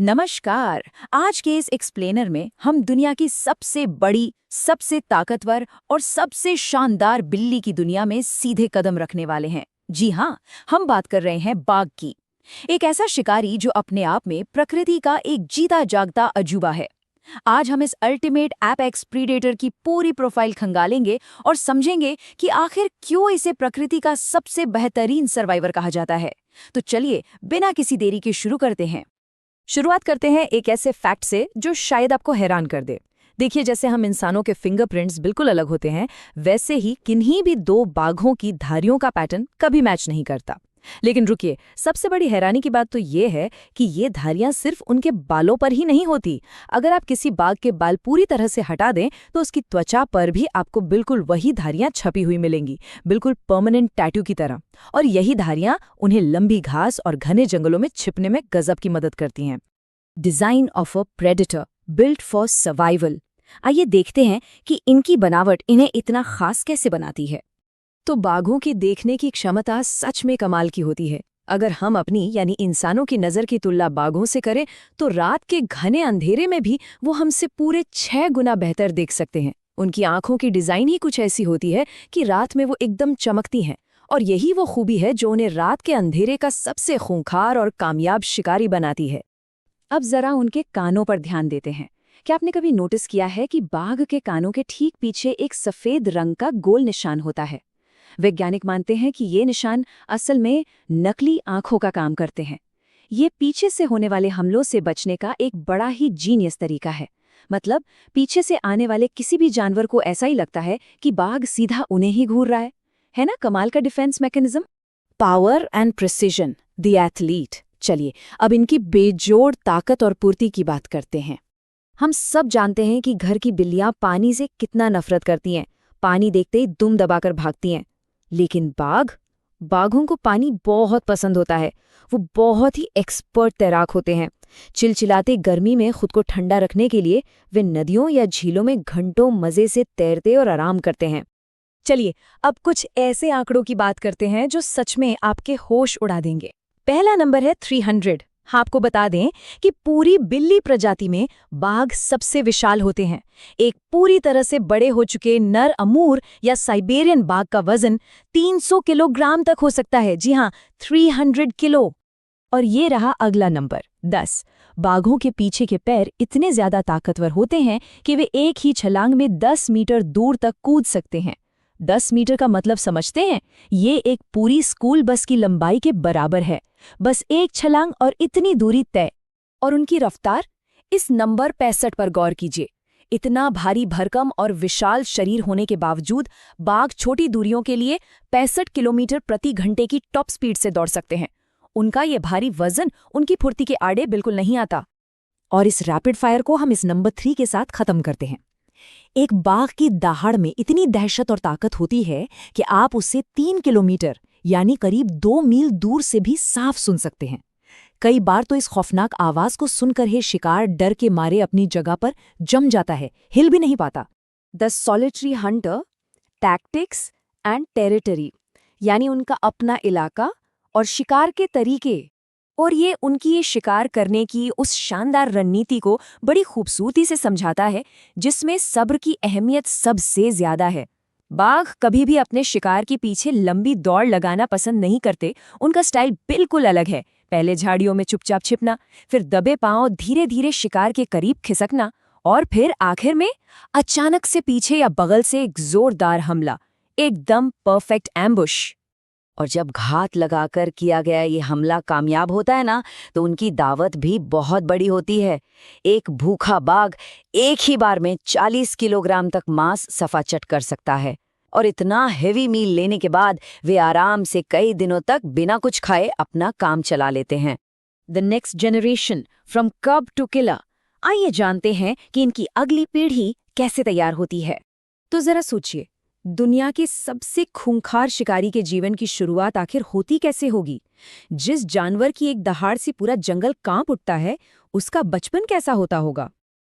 नमस्कार। आज के इस एक्सप्लेनर में हम दुनिया की सबसे बड़ी, सबसे ताकतवर और सबसे शानदार बिल्ली की दुनिया में सीधे कदम रखने वाले हैं। जी हाँ, हम बात कर रहे हैं बाघ की। एक ऐसा शिकारी जो अपने आप में प्रकृति का एक जीता जागता अजूबा है। आज हम इस अल्टीमेट एपेक्स प्रीडेटर की पूरी प्रोफाइल खंगालेंगे और समझेंगे कि आखिर क्यों इसे प्रकृति का सबसे बेहतरीन सर्वाइवर कहा जाता है। तो चलिए बिना किसी देरी के शुरू करते हैं। शुरुआत करते हैं एक ऐसे फैक्ट से जो शायद आपको हैरान कर दे। देखिए, जैसे हम इंसानों के फिंगरप्रिंट्स बिल्कुल अलग होते हैं, वैसे ही किन्हीं भी दो बाघों की धारियों का पैटर्न कभी मैच नहीं करता। लेकिन रुकिए, सबसे बड़ी हैरानी की बात तो ये है कि ये धारियां सिर्फ उनके बालों पर ही नहीं होती। अगर आप किसी बाघ के बाल पूरी तरह से हटा दें तो उसकी त्वचा पर भी आपको बिल्कुल वही धारियां छपी हुई मिलेंगी, बिल्कुल परमानेंट टैटू की तरह। और यही धारियां उन्हें लंबी घास और घने जंगलों में छिपने में गजब की मदद करती हैं। Design of a predator built for survival. आइए देखते हैं कि इनकी बनावट इन्हें इतना खास कैसे बनाती है। तो बाघों की देखने की क्षमता सच में कमाल की होती है। अगर हम अपनी यानी इंसानों की नज़र की तुलना बाघों से करें तो रात के घने अंधेरे में भी वो हमसे पूरे 6 गुना बेहतर देख सकते हैं। उनकी आंखों की डिज़ाइन ही कुछ ऐसी होती है कि रात में वो एकदम चमकती हैं, और यही वो खूबी है जो उन्हें रात के अंधेरे का सबसे खूंखार और कामयाब शिकारी बनाती है। अब जरा उनके कानों पर ध्यान देते हैं। क्या आपने कभी नोटिस किया है कि बाघ के कानों के ठीक पीछे एक सफेद रंग का गोल निशान होता है? वैज्ञानिक मानते हैं कि ये निशान असल में नकली आंखों का काम करते हैं। ये पीछे से होने वाले हमलों से बचने का एक बड़ा ही जीनियस तरीका है। मतलब पीछे से आने वाले किसी भी जानवर को ऐसा ही लगता है कि बाघ सीधा उन्हें ही घूर रहा है ना? कमाल का defence mechanism. Power and precision, the athlete. चलिए अब इनकी बेजोड़ ताकत और पूर्ति की बात करते हैं। हम सब जानते हैं कि घर की बिल्लियां पानी से कितना नफरत करती हैं। पानी देखते ही दुम दबाकर भागती हैं। लेकिन बाघों को पानी बहुत पसंद होता है। वो बहुत ही एक्सपर्ट तैराक होते हैं। चिलचिलाते गर्मी में खुद को ठंडा रखने के लिए वे नदियों या झीलों में घंटों मजे से तैरते और आराम करते हैं। चलिए अब कुछ ऐसे आंकड़ों की बात करते हैं जो सच में आपके होश उड़ा देंगे। पहला नंबर है 300। आपको बता दें कि पूरी बिल्ली प्रजाति में बाघ सबसे विशाल होते हैं। एक पूरी तरह से बड़े हो चुके नर अमूर या साइबेरियन बाघ का वजन 300 किलोग्राम तक हो सकता है। जी हाँ, 300 किलो। और ये रहा अगला नंबर 10। बाघों के पीछे के पैर इतने ज्यादा ताकतवर होते हैं कि वे एक ही छलांग में 10 मीटर दूर तक कूद सकते हैं। 10 मीटर का मतलब समझते हैं? ये एक पूरी स्कूल बस की लंबाई के बराबर है। बस एक छलांग और इतनी दूरी तय। और उनकी रफ्तार, इस नंबर 65 पर गौर कीजिए। इतना भारी भरकम और विशाल शरीर होने के बावजूद बाघ छोटी दूरियों के लिए 65 किलोमीटर प्रति घंटे की टॉप स्पीड से दौड़ सकते हैं। उनका ये भारी वजन उनकी फुर्ती के आड़े बिल्कुल नहीं आता। और इस रैपिड फायर को हम इस नंबर 3 के साथ खत्म करते हैं। एक बाघ की दहाड़ में इतनी दहशत और ताकत होती है कि आप उसे 3 किलोमीटर यानी करीब 2 मील दूर से भी साफ सुन सकते हैं। कई बार तो इस खौफनाक आवाज को सुनकर ही शिकार डर के मारे अपनी जगह पर जम जाता है, हिल भी नहीं पाता। The solitary Hunter, tactics and territory, यानी उनका अपना इलाका और शिकार के तरीके। और ये उनकी ये शिकार करने की उस शानदार रणनीति को बड़ी खूबसूरती से समझाता है, जिसमें सब्र की अहमियत सबसे ज्यादा है। बाघ कभी भी अपने शिकार के पीछे लंबी दौड़ लगाना पसंद नहीं करते। उनका स्टाइल बिल्कुल अलग है। पहले झाड़ियों में चुपचाप छिपना, फिर दबे पांव धीरे धीरे शिकार के करीब खिसकना, और फिर आखिर में अचानक से पीछे या बगल से एक जोरदार हमला, एकदम परफेक्ट एम्बुश। और जब घात लगाकर किया गया ये हमला कामयाब होता है ना, तो उनकी दावत भी बहुत बड़ी होती है। एक भूखा बाघ एक ही बार में 40 किलोग्राम तक मांस सफाचट कर सकता है। और इतना हेवी मील लेने के बाद वे आराम से कई दिनों तक बिना कुछ खाए अपना काम चला लेते हैं। द नेक्स्ट जनरेशन, फ्रॉम कब टू किलर। आइए जानते हैं कि इनकी अगली पीढ़ी कैसे तैयार होती है। तो जरा सोचिए, दुनिया के सबसे खूंखार शिकारी के जीवन की शुरुआत आखिर होती कैसे होगी? जिस जानवर की एक दहाड़ से पूरा जंगल कांप उठता है, उसका बचपन कैसा होता होगा?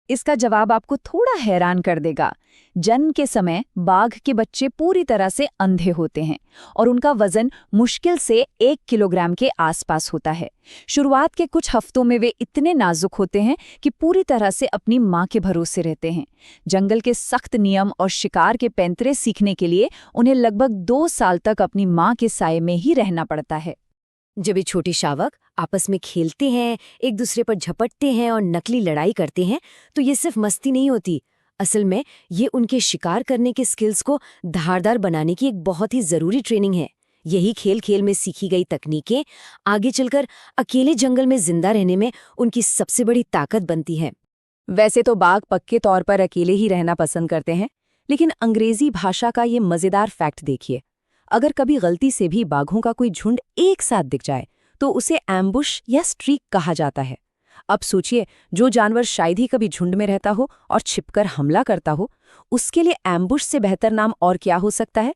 इसका जवाब आपको थोड़ा हैरान कर देगा। जन्म के समय बाघ के बच्चे पूरी तरह से अंधे होते हैं और उनका वजन मुश्किल से 1 किलोग्राम के आसपास होता है। शुरुआत के कुछ हफ्तों में वे इतने नाजुक होते हैं कि पूरी तरह से अपनी माँ के भरोसे रहते हैं। जंगल के सख्त नियम और शिकार के पैंतरे सीखने के लिए उन्हें लगभग 2 साल तक अपनी माँ के साये में ही रहना पड़ता है। जब ये छोटे शावक आपस में खेलते हैं, एक दूसरे पर झपटते हैं और नकली लड़ाई करते हैं, तो ये सिर्फ मस्ती नहीं होती। असल में ये उनके शिकार करने के स्किल्स को धारदार बनाने की एक बहुत ही ज़रूरी ट्रेनिंग है। यही खेल खेल में सीखी गई तकनीकें आगे चलकर अकेले जंगल में जिंदा रहने में उनकी सबसे बड़ी ताकत बनती हैं। वैसे तो बाघ पक्के तौर पर अकेले ही रहना पसंद करते हैं, लेकिन अंग्रेजी भाषा का ये मज़ेदार फैक्ट देखिए। अगर कभी गलती से भी बाघों का कोई झुंड एक साथ दिख जाए तो उसे एम्बुश या स्ट्रीक कहा जाता है। अब सोचिए, जो जानवर शायद ही कभी झुंड में रहता हो और छिपकर हमला करता हो, उसके लिए एम्बुश से बेहतर नाम और क्या हो सकता है?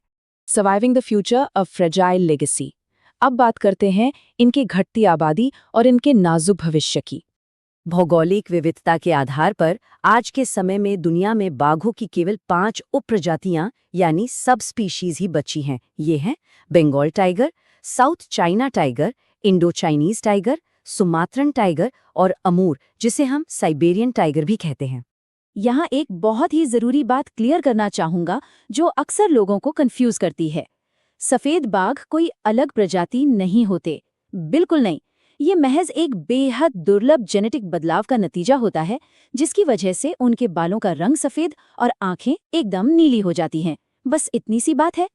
Surviving the future of fragile legacy. अब बात करते हैं इनकी घटती आबादी और इनके नाजुक भविष्य की। भौगोलिक विविधता के आधार पर आज के समय में दुनिया में बाघों की केवल 5 उपप्रजातियां यानी सब स्पीशीज ही बची हैं। ये हैं Bengal tiger, south China tiger, Indo Chinese tiger, Sumatran tiger और अमूर, जिसे हम साइबेरियन टाइगर भी कहते हैं। यहाँ एक बहुत ही जरूरी बात क्लियर करना चाहूंगा जो अक्सर लोगों को कंफ्यूज करती है। सफेद बाघ कोई अलग प्रजाति नहीं होते, बिल्कुल नहीं। ये महज एक बेहद दुर्लभ जेनेटिक बदलाव का नतीजा होता है, जिसकी वजह से उनके बालों का रंग सफेद और आंखें एकदम नीली हो जाती हैं। बस इतनी सी बात है।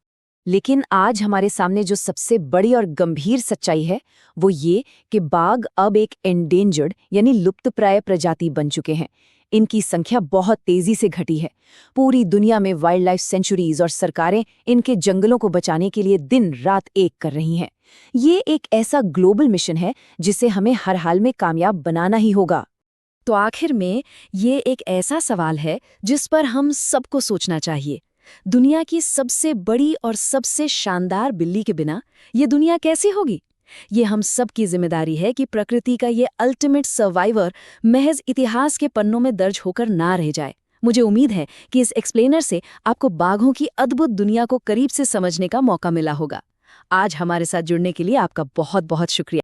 लेकिन आज हमारे सामने जो सबसे बड़ी और गंभीर सच्चाई है वो ये कि बाघ अब एक एंडेंजर्ड यानी लुप्तप्राय प्रजाति बन चुके हैं। इनकी संख्या बहुत तेजी से घटी है। पूरी दुनिया में वाइल्ड लाइफ सेंचुरीज और सरकारें इनके जंगलों को बचाने के लिए दिन रात एक कर रही हैं। ये एक ऐसा ग्लोबल मिशन है जिसे हमें हर हाल में कामयाब बनाना ही होगा। तो आखिर में ये एक ऐसा सवाल है जिस पर हम सबको सोचना चाहिए। दुनिया की सबसे बड़ी और सबसे शानदार बिल्ली के बिना ये दुनिया कैसी होगी? ये हम सब की जिम्मेदारी है कि प्रकृति का ये अल्टीमेट सर्वाइवर महज इतिहास के पन्नों में दर्ज होकर ना रह जाए। मुझे उम्मीद है कि इस एक्सप्लेनर से आपको बाघों की अद्भुत दुनिया को करीब से समझने का मौका मिला होगा। आज हमारे साथ जुड़ने के लिए आपका बहुत बहुत शुक्रिया।